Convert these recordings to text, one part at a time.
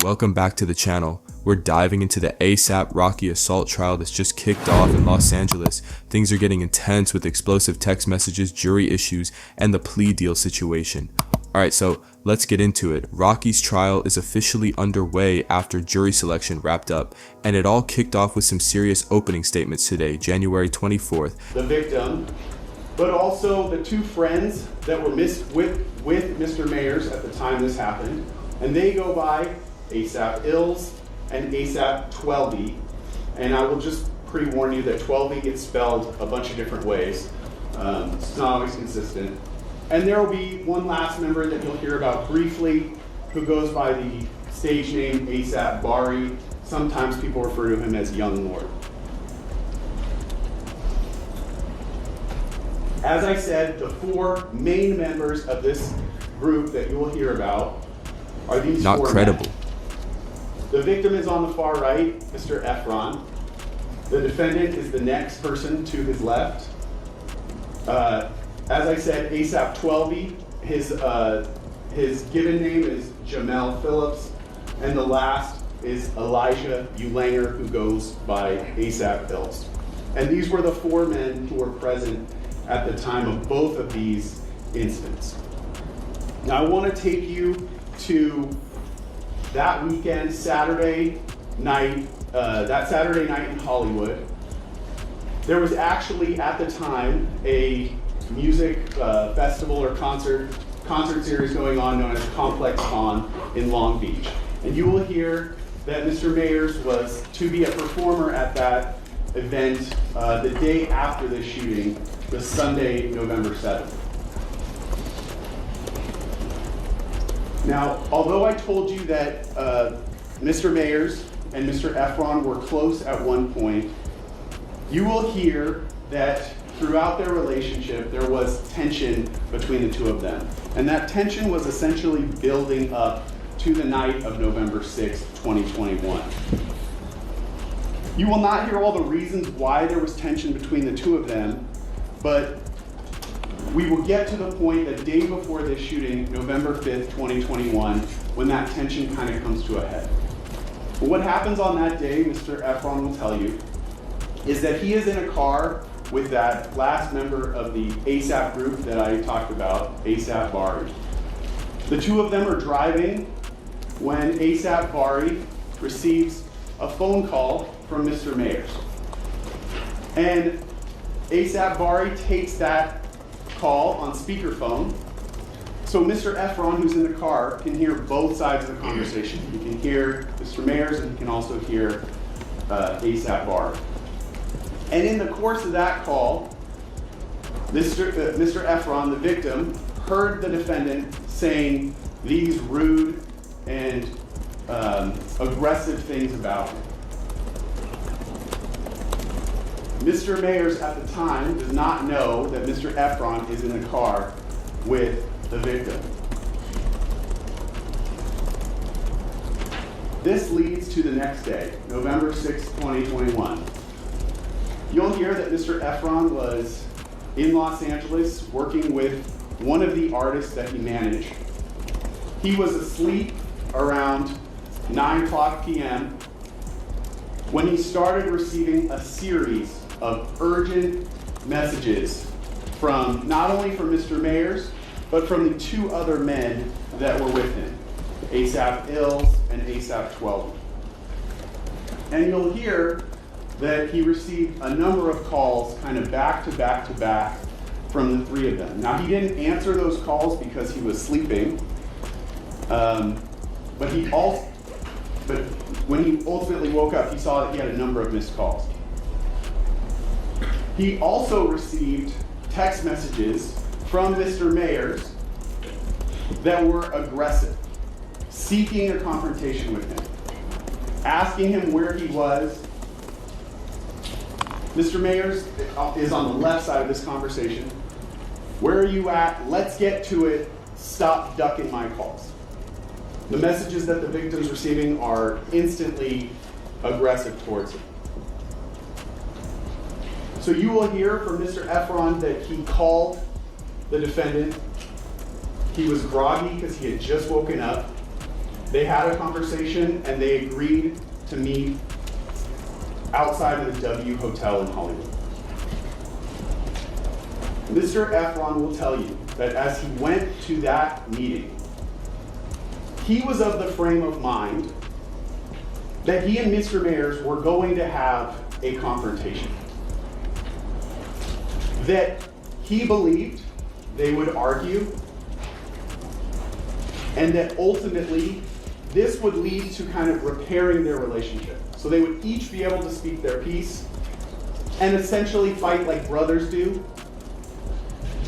Welcome back to the channel. We're diving into the ASAP Rocky assault trial that's just kicked off in Los Angeles. Things are getting intense with explosive text messages, jury issues, and the plea deal situation. Alright, so let's get into it. Rocky's trial is officially underway after jury selection wrapped up, and it all kicked off with some serious opening statements today, January 24th. The victim, but also the two friends that were with Mr. Mayers at the time this happened, and they go by ASAP Ills and ASAP 12E, and I will just pre-warn you that 12E gets spelled a bunch of different ways. It's not always consistent. And there will be one last member that you'll hear about briefly who goes by the stage name ASAP Bari. Sometimes people refer to him as Young Lord. As I said, the four main members of this group that you will hear about are these Not four credible. men. The victim is on the far right, Mr. Efron. The defendant is the next person to his left. As I said, ASAP 12E, his given name is Jamel Phillips, and the last is Elijah Ulanger, who goes by ASAP Ills. And these were the four men who were present at the time of both of these incidents. Now I want to take you to that weekend, Saturday night in Hollywood. There was actually at the time a music festival or concert series going on known as Complex Con in Long Beach. And you will hear that Mr. Mayers was to be a performer at that event the day after the shooting, the Sunday, November 7th. Now, although I told you that Mr. Mayers and Mr. Efron were close at one point, you will hear that throughout their relationship there was tension between the two of them. And that tension was essentially building up to the night of November 6, 2021. You will not hear all the reasons why there was tension between the two of them, but we will get to the point the day before this shooting, November 5th, 2021, when that tension kind of comes to a head. But what happens on that day, Mr. Efron will tell you, is that he is in a car with that last member of the ASAP group that I talked about, ASAP Bari. The two of them are driving when ASAP Bari receives a phone call from Mr. Mayers. And ASAP Bari takes that call on speakerphone, so Mr. Efron, who's in the car, can hear both sides of the conversation. He can hear Mr. Mayers, and he can also hear ASAP Bari. And in the course of that call, Mr. Efron, the victim, heard the defendant saying these rude and aggressive things about him. Mr. Mayers at the time does not know that Mr. Efron is in the car with the victim. This leads to the next day, November 6, 2021. You'll hear that Mr. Efron was in Los Angeles working with one of the artists that he managed. He was asleep around 9:00 p.m. when he started receiving a series of urgent messages from not only from Mr. Mayers, but from the two other men that were with him, ASAP Ills and ASAP 12. And you'll hear that he received a number of calls kind of back to back to back from the three of them. Now, he didn't answer those calls because he was sleeping, but when he ultimately woke up, he saw that he had a number of missed calls. He also received text messages from Mr. Mayers that were aggressive, seeking a confrontation with him, asking him where he was. Mr. Mayers is on the left side of this conversation. Where are you at? Let's get to it. Stop ducking my calls. The messages that the victim's receiving are instantly aggressive towards him. So you will hear from Mr. Efron that he called the defendant. He was groggy because he had just woken up. They had a conversation and they agreed to meet outside of the W Hotel in Hollywood. Mr. Efron will tell you that as he went to that meeting, he was of the frame of mind that he and Mr. Mayers were going to have a confrontation. That he believed they would argue, and that ultimately this would lead to kind of repairing their relationship. So they would each be able to speak their piece and essentially fight like brothers do,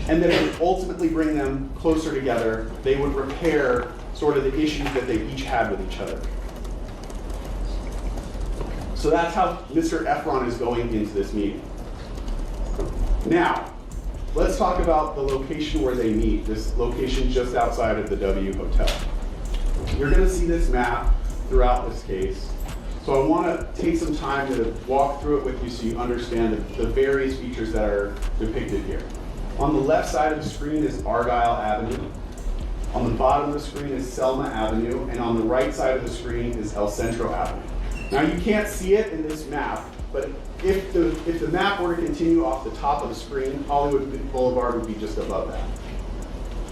and that it would ultimately bring them closer together. They would repair sort of the issues that they each had with each other. So that's how Mr. Efron is going into this meeting. Now, let's talk about the location where they meet, this location just outside of the W Hotel. You're going to see this map throughout this case. So I want to take some time to walk through it with you so you understand the various features that are depicted here. On the left side of the screen is Argyle Avenue. On the bottom of the screen is Selma Avenue. And on the right side of the screen is El Centro Avenue. Now you can't see it in this map, but if the map were to continue off the top of the screen, Hollywood Boulevard would be just above that.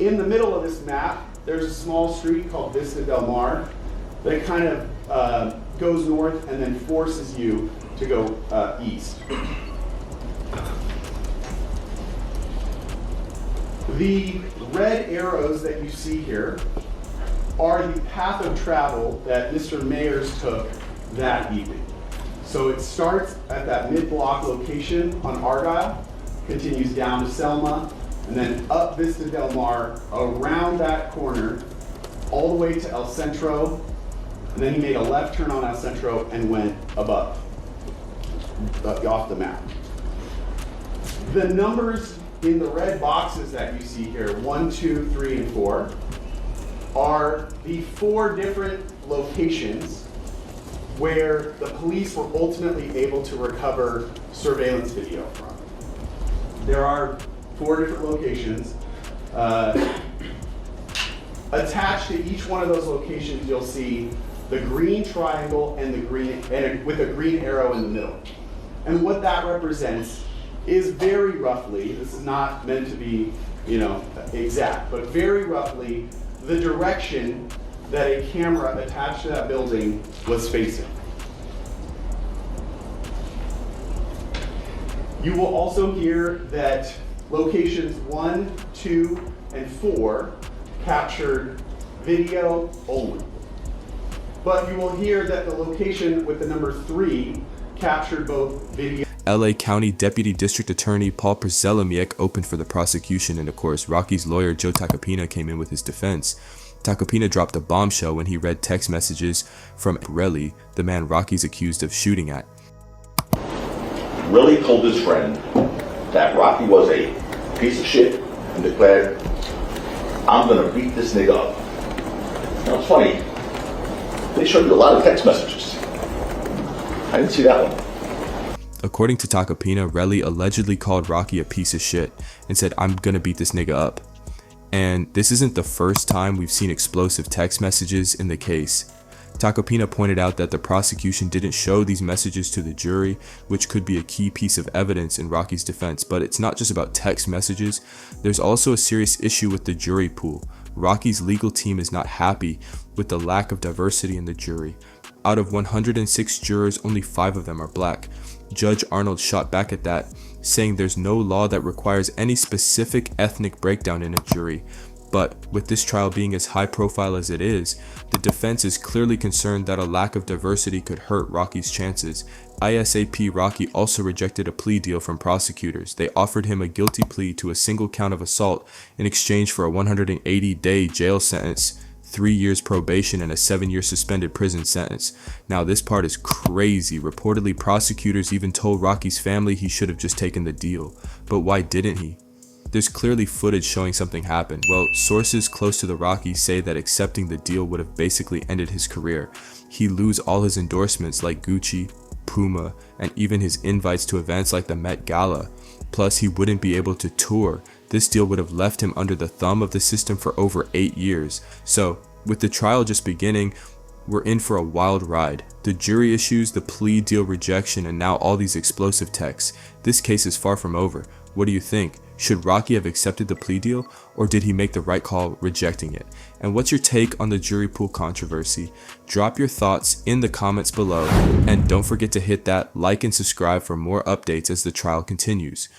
In the middle of this map, there's a small street called Vista Del Mar that kind of goes north and then forces you to go east. The red arrows that you see here are the path of travel that Mr. Mayers took that evening. So it starts at that mid-block location on Argyle, continues down to Selma, and then up Vista Del Mar, around that corner, all the way to El Centro, and then he made a left turn on El Centro and went above, off the map. The numbers in the red boxes that you see here, 1, 2, 3, and 4, are the 4 different locations where the police were ultimately able to recover surveillance video from. There are 4 different locations. Attached to each one of those locations, you'll see the green triangle and with a green arrow in the middle. And what that represents is very roughly, this is not meant to be, exact, but very roughly the direction that a camera attached to that building was facing. You will also hear that locations 1, 2, and 4 captured video only. But you will hear that the location with the number 3 captured both video. LA County Deputy District Attorney Paul Przelemek opened for the prosecution, and of course, Rocky's lawyer Joe Tacopina came in with his defense. Tacopina dropped a bombshell when he read text messages from Relli, the man Rocky's accused of shooting at. Relli told his friend that Rocky was a piece of shit and declared, "I'm gonna beat this nigga up." Now it's funny, they showed you a lot of text messages. I didn't see that one. According to Tacopina, Relli allegedly called Rocky a piece of shit and said, "I'm gonna beat this nigga up." And this isn't the first time we've seen explosive text messages in the case. Tacopina pointed out that the prosecution didn't show these messages to the jury, which could be a key piece of evidence in Rocky's defense. But it's not just about text messages. There's also a serious issue with the jury pool. Rocky's legal team is not happy with the lack of diversity in the jury. Out of 106 jurors, only 5 of them are black. Judge Arnold shot back at that, saying there's no law that requires any specific ethnic breakdown in a jury. But with this trial being as high profile as it is, the defense is clearly concerned that a lack of diversity could hurt Rocky's chances. ASAP Rocky also rejected a plea deal from prosecutors. They offered him a guilty plea to a single count of assault in exchange for a 180-day jail sentence, 3 years probation, and a 7-year suspended prison sentence. Now this part is crazy. Reportedly, prosecutors even told Rocky's family he should have just taken the deal. But why didn't he? There's clearly footage showing something happened. Well, sources close to the Rockies say that accepting the deal would have basically ended his career. He'd lose all his endorsements like Gucci, Puma, and even his invites to events like the Met Gala. Plus, he wouldn't be able to tour. This deal would have left him under the thumb of the system for over 8 years. So, With the trial just beginning, we're in for a wild ride. The jury issues, the plea deal rejection, and now all these explosive texts. This case is far from over. What do you think? Should Rocky have accepted the plea deal, or did he make the right call rejecting it? And what's your take on the jury pool controversy? Drop your thoughts in the comments below, and don't forget to hit that like and subscribe for more updates as the trial continues.